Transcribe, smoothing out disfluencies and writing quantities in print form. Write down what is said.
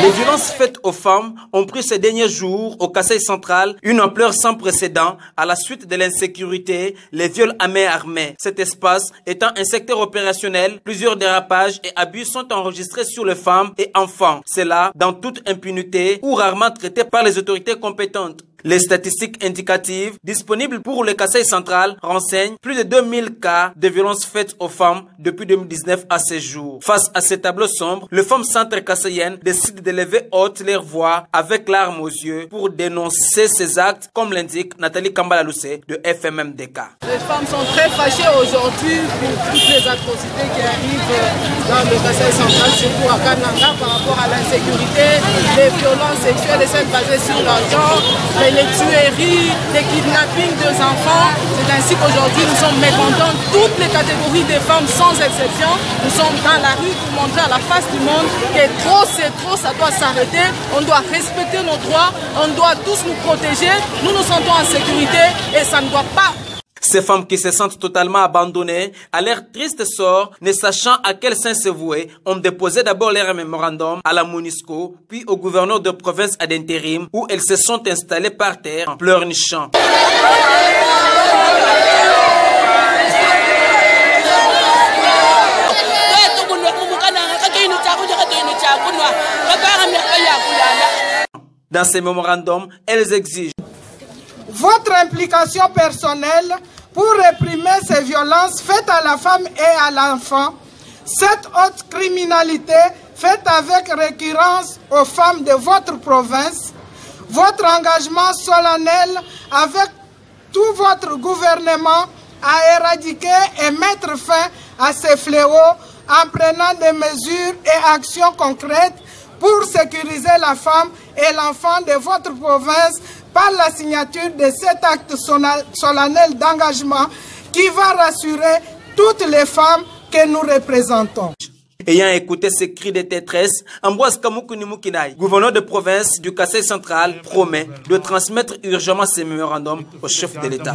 Les violences faites aux femmes ont pris ces derniers jours au Kasaï central une ampleur sans précédent à la suite de l'insécurité, les viols à main armée. Cet espace étant un secteur opérationnel, plusieurs dérapages et abus sont enregistrés sur les femmes et enfants. C'est là dans toute impunité ou rarement traités par les autorités compétentes. Les statistiques indicatives disponibles pour le Kasaï central renseignent plus de 2000 cas de violences faites aux femmes depuis 2019 à ce jour. Face à ces tableaux sombres, les femmes centres kassaïennes décident de lever haute leur voix avec larmes aux yeux pour dénoncer ces actes, comme l'indique Nathalie Kambala-Loussé de FMMDK. Les femmes sont très fâchées aujourd'hui pour toutes les atrocités qui arrivent dans le Kasaï central, surtout à Kananga, par rapport à l'insécurité, les violences sexuelles et celles basées sur l'argent, les tueries, les kidnappings des enfants. C'est ainsi qu'aujourd'hui nous sommes mécontents. Toutes les catégories des femmes sans exception, nous sommes dans la rue pour montrer à la face du monde que trop c'est trop, ça doit s'arrêter. On doit respecter nos droits, on doit tous nous protéger. Nous nous sentons en sécurité et ça ne doit pas. Ces femmes qui se sentent totalement abandonnées à leur triste sort, ne sachant à quel sein se vouer, ont déposé d'abord leur mémorandum à la MONUSCO, puis au gouverneur de province ad intérim, où elles se sont installées par terre en pleurnichant. Dans ces mémorandums, elles exigent votre implication personnelle pour réprimer ces violences faites à la femme et à l'enfant, cette haute criminalité faite avec récurrence aux femmes de votre province, votre engagement solennel avec tout votre gouvernement à éradiquer et mettre fin à ces fléaux en prenant des mesures et actions concrètes pour sécuriser la femme et l'enfant de votre province par la signature de cet acte solennel d'engagement qui va rassurer toutes les femmes que nous représentons. Ayant écouté ces cris de détresse, Ambroise Kamoukouni Moukinay, gouverneur de province du Kasaï central, promet de transmettre urgemment ces mémorandums au chef de l'État.